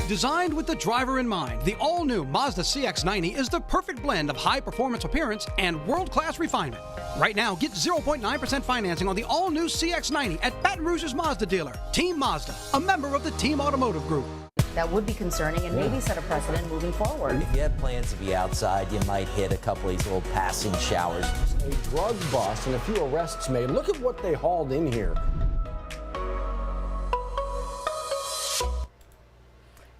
Designed with the driver in mind, the all-new Mazda CX-90 is the perfect blend of high-performance appearance and world-class refinement. Right now, get 0.9% financing on the all-new CX-90 at Baton Rouge's Mazda dealer. Team Mazda, a member of the Team Automotive Group. That would be concerning and maybe set a precedent moving forward. If you have plans to be outside, you might hit a couple of these little passing showers. A drug bust and a few arrests made. Look at what they hauled in here.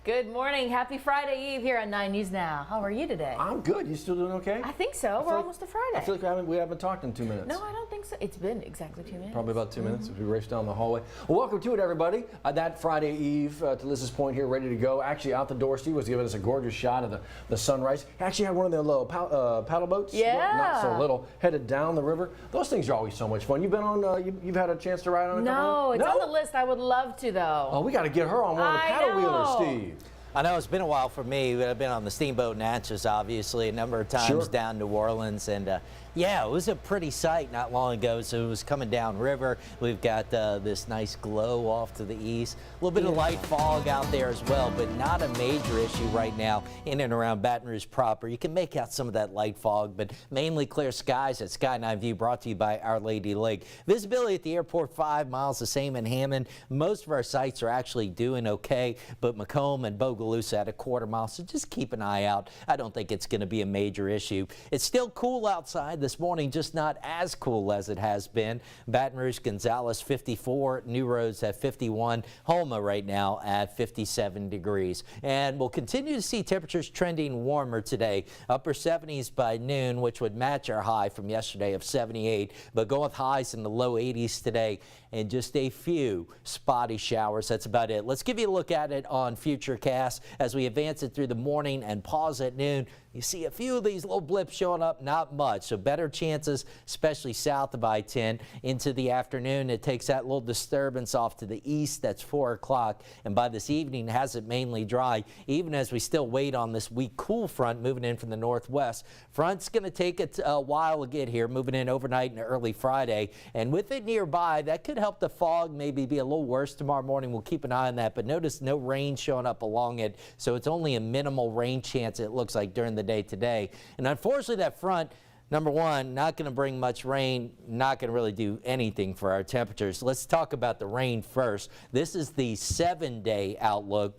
Good morning. Happy Friday Eve here on 9 News Now. How are you today? I'm good. You still doing okay? I think so. We're almost to Friday. I feel like we haven't talked in 2 minutes. No, I don't think so. It's been exactly 2 minutes. Probably about 2 minutes as we race down the hallway. Well, welcome to it, everybody. That Friday Eve, to Liz's point here, ready to go. Actually, out the door, Steve was giving us a gorgeous shot of the sunrise. He actually had one of the little paddle boats. Yeah. Not so little. Headed down the river. Those things are always so much fun. You've been on, you've had a chance to ride on a couple? No, it's on the list. I would love to, though. Oh, we got to get her on one of the paddle wheelers, Steve. I know it's been a while for me. I've been on the Steamboat Natchez, obviously, a number of times down New Orleans. And yeah, it was a pretty sight not long ago. So it was coming down river. We've got this nice glow off to the east. A little bit of light fog out there as well, but not a major issue right now in and around Baton Rouge proper. You can make out some of that light fog, but mainly clear skies at Skyline View, brought to you by Our Lady Lake. Visibility at the airport 5 miles, the same in Hammond. Most of our sites are actually doing okay, but Macomb and Bogalusa at a quarter mile, so just keep an eye out. I don't think it's going to be a major issue. It's still cool outside this morning, just not as cool as it has been. Baton Rouge, Gonzales 54, New Roads at 51, Houma right now at 57 degrees. And we'll continue to see temperatures trending warmer today. Upper 70s by noon, which would match our high from yesterday of 78, but go with highs in the low 80s today and just a few spotty showers. That's about it. Let's give you a look at it on Futurecast as we advance it through the morning and pause at noon. You see a few of these little blips showing up, not much, so better chances, especially south of I-10 into the afternoon. It takes that little disturbance off to the east. That's 4 o'clock, and by this evening has it mainly dry, even as we still wait on this weak cool front moving in from the northwest. Front's going to take it a while to get here, moving in overnight and early Friday, and with it nearby, that could help the fog maybe be a little worse tomorrow morning. We'll keep an eye on that, but notice no rain showing up along it, so it's only a minimal rain chance, it looks like, during the day today. And unfortunately, that front, number one, not going to bring much rain, not going to really do anything for our temperatures. Let's talk about the rain first. This is the 7-day outlook.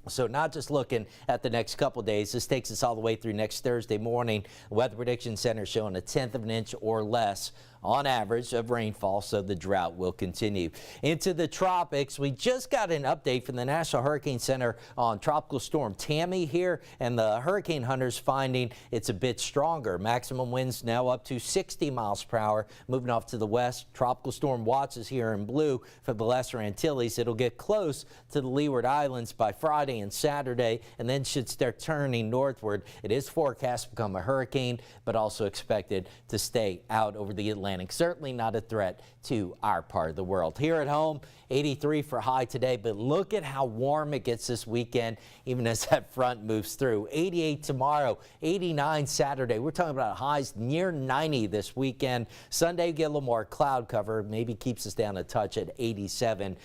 So not just looking at the next couple days, this takes us all the way through next Thursday morning. The Weather Prediction Center showing 1/10 of an inch or less on average of rainfall, so the drought will continue. Into the tropics, we just got an update from the National Hurricane Center on Tropical Storm Tammy here, and the hurricane hunters finding it's a bit stronger. Maximum winds now up to 60 miles per hour, moving off to the west. Tropical Storm Watch is here in blue for the Lesser Antilles. It'll get close to the Leeward Islands by Friday and Saturday, and then should start turning northward. It is forecast to become a hurricane, but also expected to stay out over the Atlantic. Certainly not a threat to our part of the world. Here at home, 83 for high today, but look at how warm it gets this weekend, even as that front moves through. 88 tomorrow, 89 Saturday. We're talking about highs near 90 this weekend. Sunday, get a little more cloud cover, maybe keeps us down a touch at 87.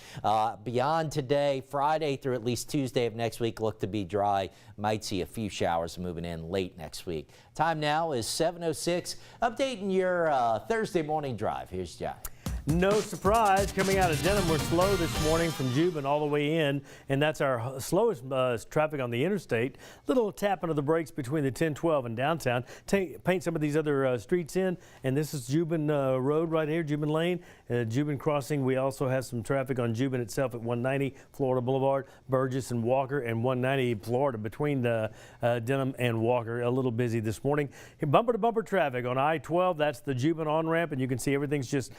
Beyond today, Friday through at least Tuesday of next week, look to be dry. Might see a few showers moving in late next week. Time now is 7:06. Updating your Thursday morning drive. Here's Jack. No surprise, coming out of Denham, we're slow this morning from Juban all the way in, and that's our slowest traffic on the interstate. Little tapping of the brakes between the 10-12 and downtown. Paint some of these other streets in, and this is Juban Road right here, Juban Lane, Juban Crossing. We also have some traffic on Juban itself at 190 Florida Boulevard, Burgess and Walker, and 190 Florida between the Denham and Walker. A little busy this morning. Bumper to bumper traffic on I-12. That's the Juban on-ramp, and you can see everything's just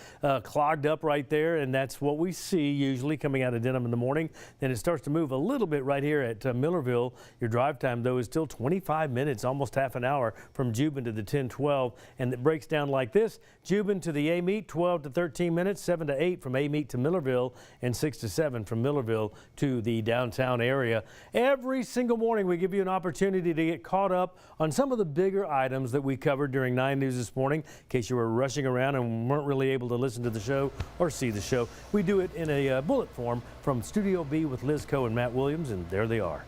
clogged up right there, and that's what we see usually coming out of Denham in the morning. Then it starts to move a little bit right here at Millerville. Your drive time, though, is still 25 minutes, almost half an hour from Juban to the 10-12, and it breaks down like this. Juban to the A-Meet, 12 to 13 minutes, 7 to 8 from A-Meet to Millerville, and 6 to 7 from Millerville to the downtown area. Every single morning, we give you an opportunity to get caught up on some of the bigger items that we covered during 9 News this morning, in case you were rushing around and weren't really able to listen to the show or see the show. We do it in a bullet form from Studio B with Liz Coe and Matt Williams, and there they are.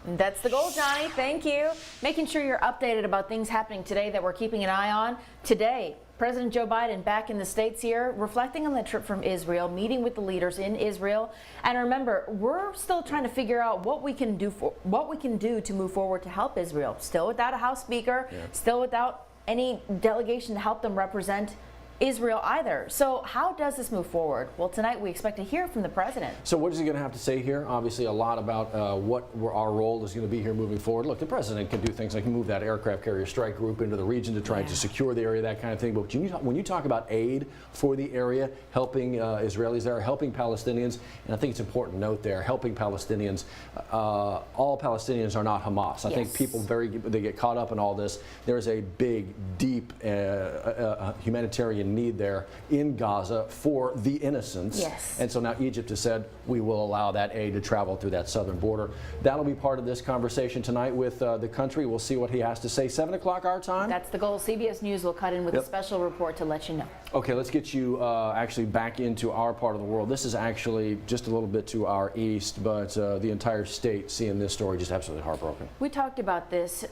That's the goal, Johnny. Thank you. Making sure you're updated about things happening today that we're keeping an eye on. Today, President Joe Biden back in the States here, reflecting on the trip from Israel, meeting with the leaders in Israel. And remember, we're still trying to figure out what we can do to move forward to help Israel. Still without a House Speaker, still without any delegation to help them represent Israel either. So how does this move forward? Well, tonight we expect to hear from the president. So what is he going to have to say here? Obviously a lot about what our role is going to be here moving forward. Look, the president can do things like move that aircraft carrier strike group into the region to try to secure the area, that kind of thing. But when you talk about aid for the area, helping Israelis there, helping Palestinians, and I think it's important to note there, helping Palestinians, all Palestinians are not Hamas. I think people they get caught up in all this. There's a big, deep humanitarian need there in Gaza for the innocents. And so now Egypt has said we will allow that aid to travel through that southern border. That'll be part of this conversation tonight with the country. We'll see what he has to say. 7 o'clock our time? That's the goal. CBS News will cut in with a special report to let you know. Okay, let's get you actually back into our part of the world. This is actually just a little bit to our east, but the entire state seeing this story just absolutely heartbroken. We talked about this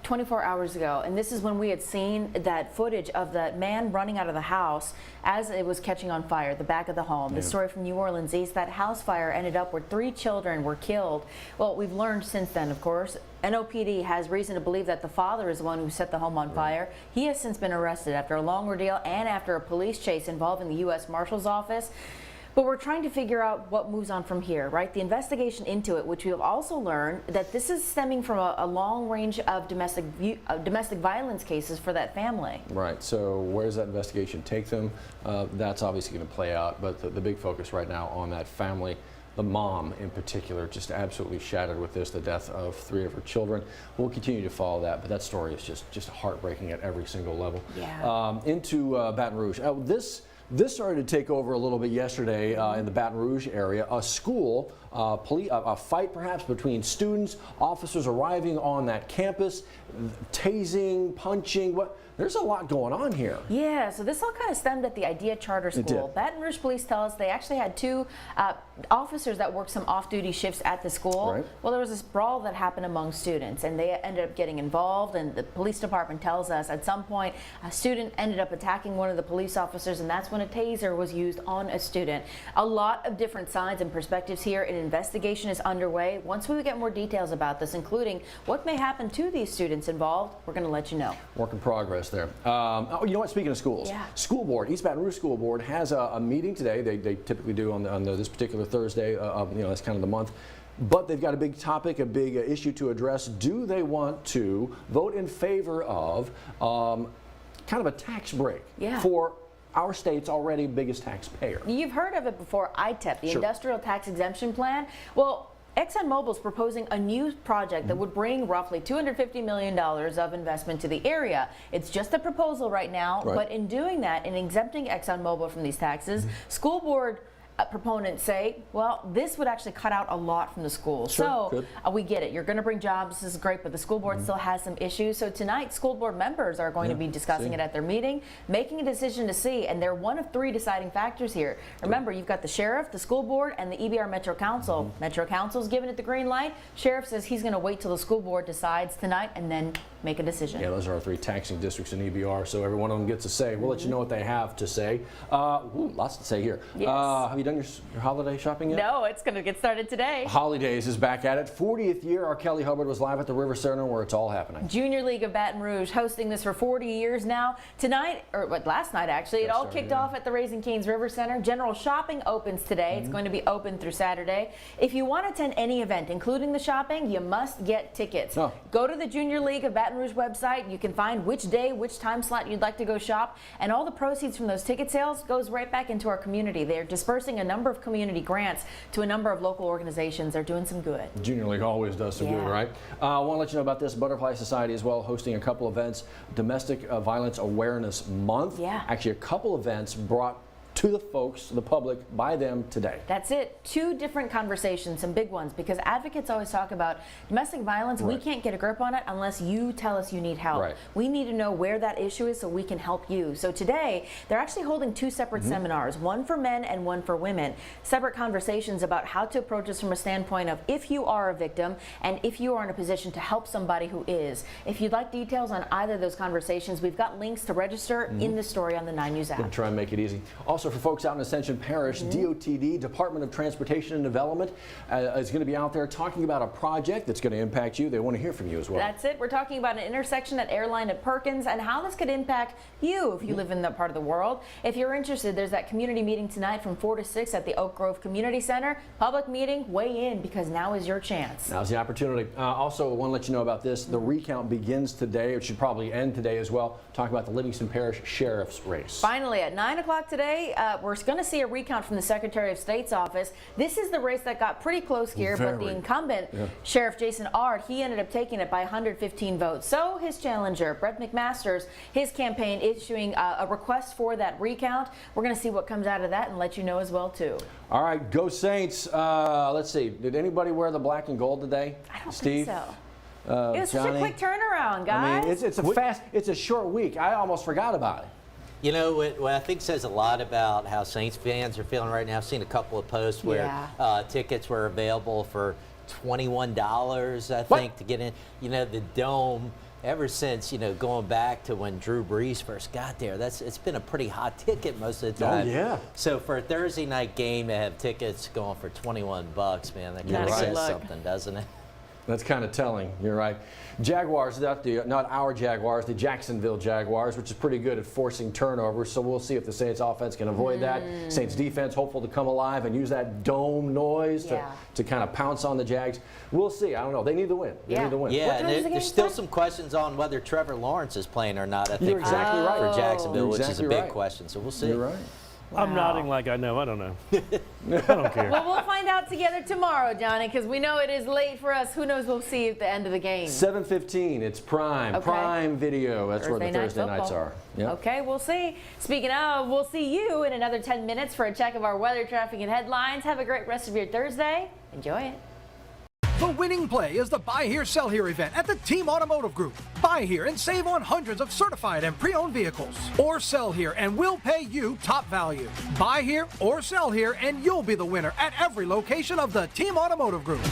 24 hours ago, and this is when we had seen that footage of the man running out of the house as it was catching on fire, the back of the home. The story from New Orleans East, that house fire ended up where 3 children were killed. Well, we've learned since then, of course, NOPD has reason to believe that the father is the one who set the home on fire. He has since been arrested after a long ordeal and after a police chase involving the U.S. Marshal's Office. But we're trying to figure out what moves on from here, right? The investigation into it, which we've also learned that this is stemming from a long range of domestic violence cases for that family. Right. So where does that investigation take them? That's obviously going to play out. But the big focus right now on that family, the mom in particular, just absolutely shattered with this, the death of 3 of her children. We'll continue to follow that, but that story is just heartbreaking at every single level. Into Baton Rouge. This started to take over a little bit yesterday in the Baton Rouge area. A school, a fight perhaps between students, officers arriving on that campus, tasing, punching. There's a lot going on here. Yeah, so this all kind of stemmed at the Idea Charter School. Baton Rouge police tell us they actually had 2 officers that worked some off-duty shifts at the school. Well, there was this brawl that happened among students, and they ended up getting involved, and the police department tells us at some point a student ended up attacking one of the police officers, and that's when a taser was used on a student. A lot of different sides and perspectives here. An investigation is underway. Once we get more details about this, including what may happen to these students involved, we're going to let you know. Work in progress there. Oh, you know what? Speaking of schools, School Board, East Baton Rouge School Board has a meeting today. They typically do on this particular Thursday. That's kind of the month. But they've got a big topic, a big issue to address. Do they want to vote in favor of kind of a tax break for our state's already biggest taxpayer? You've heard of it before, ITEP, the Industrial Tax Exemption Plan. Well, ExxonMobil is proposing a new project that would bring roughly $250 million of investment to the area. It's just a proposal right now, but in doing that, in exempting ExxonMobil from these taxes, school board proponents say, well, this would actually cut out a lot from the schools. We get it. You're going to bring jobs. This is great, but the school board still has some issues. So tonight, school board members are going to be discussing it at their meeting, making a decision to see, and they're one of 3 deciding factors here. Remember, you've got the sheriff, the school board, and the EBR Metro Council. Metro Council's giving it the green light. Sheriff says he's going to wait till the school board decides tonight and then make a decision. Yeah, those are our 3 taxing districts in EBR, so every one of them gets a say. We'll let you know what they have to say. Lots to say here. Have you done your holiday shopping yet? No, it's going to get started today. Holidays is back at it. 40th year, our Kelly Hubbard was live at the River Center where it's all happening. Junior League of Baton Rouge hosting this for 40 years now. Tonight, or last night actually, it all kicked off at the Raising Cane's River Center. General shopping opens today. It's going to be open through Saturday. If you want to attend any event, including the shopping, you must get tickets. Go to the Junior League of Baton Rouge website. You can find which day, which time slot you'd like to go shop, and all the proceeds from those ticket sales goes right back into our community. They're dispersing a number of community grants to a number of local organizations. They're doing some good. Junior League always does some good, right? I want to let you know about this. Butterfly Society as well, hosting a couple events. Domestic Violence Awareness Month. Actually, a couple events brought to the folks, the public, by them today. That's it. 2 different conversations, some big ones, because advocates always talk about domestic violence. We can't get a grip on it unless you tell us you need help. We need to know where that issue is so we can help you. So today, they're actually holding 2 separate seminars, one for men and one for women. Separate conversations about how to approach this from a standpoint of if you are a victim and if you are in a position to help somebody who is. If you'd like details on either of those conversations, we've got links to register in the story on the 9 News app. We'll try and make it easy. Also, for folks out in Ascension Parish, DOTD, Department of Transportation and Development, is going to be out there talking about a project that's going to impact you. They want to hear from you as well. That's it. We're talking about an intersection at Airline at Perkins and how this could impact you if you live in that part of the world. If you're interested, there's that community meeting tonight from 4 to 6 at the Oak Grove Community Center. Public meeting, weigh in because now is your chance. Now's the opportunity. Also, I want to let you know about this. The recount begins today. It should probably end today as well. Talk about the Livingston Parish Sheriff's race. Finally, at 9 o'clock today, we're going to see a recount from the Secretary of State's office. This is the race that got pretty close here, but the incumbent, Sheriff Jason Ard, he ended up taking it by 115 votes. So his challenger, Brett McMasters, his campaign issuing a request for that recount. We're going to see what comes out of that and let you know as well, too. All right, go Saints. Let's see. Did anybody wear the black and gold today? I don't Steve? think so. It was such a quick turnaround, guys. I mean, it's a short week. I almost forgot about it. You know, what I think says a lot about how Saints fans are feeling right now. I've seen a couple of posts where tickets were available for $21, I think, to get in. You know, the Dome, ever since, you know, going back to when Drew Brees first got there, it's been a pretty hot ticket most of the time. Oh, yeah. So for a Thursday night game to have tickets going for $21, man, that kind of says something, doesn't it? That's kind of telling. You're right. Jaguars, not our Jaguars, the Jacksonville Jaguars, which is pretty good at forcing turnovers. So we'll see if the Saints offense can avoid that. Saints defense hopeful to come alive and use that dome noise to kind of pounce on the Jags. We'll see. I don't know. They need to win. They need to win. Yeah, and there's still some questions on whether Trevor Lawrence is playing or not. I think You're exactly right for Jacksonville, which is a big right. question. So we'll see. You're right. Wow. I'm nodding like I know. I don't know. I don't care. Well, we'll find out together tomorrow, Johnny, because we know it is late for us. Who knows what we'll see at the end of the game. 7:15. It's Prime. Prime Video. That's where the Thursday nights are. Yep. Okay, we'll see. Speaking of, we'll see you in another 10 minutes for a check of our weather, traffic, and headlines. Have a great rest of your Thursday. Enjoy it. The winning play is the Buy Here, Sell Here event at the Team Automotive Group. Buy here and save on hundreds of certified and pre-owned vehicles. Or sell here and we'll pay you top value. Buy here or sell here and you'll be the winner at every location of the Team Automotive Group.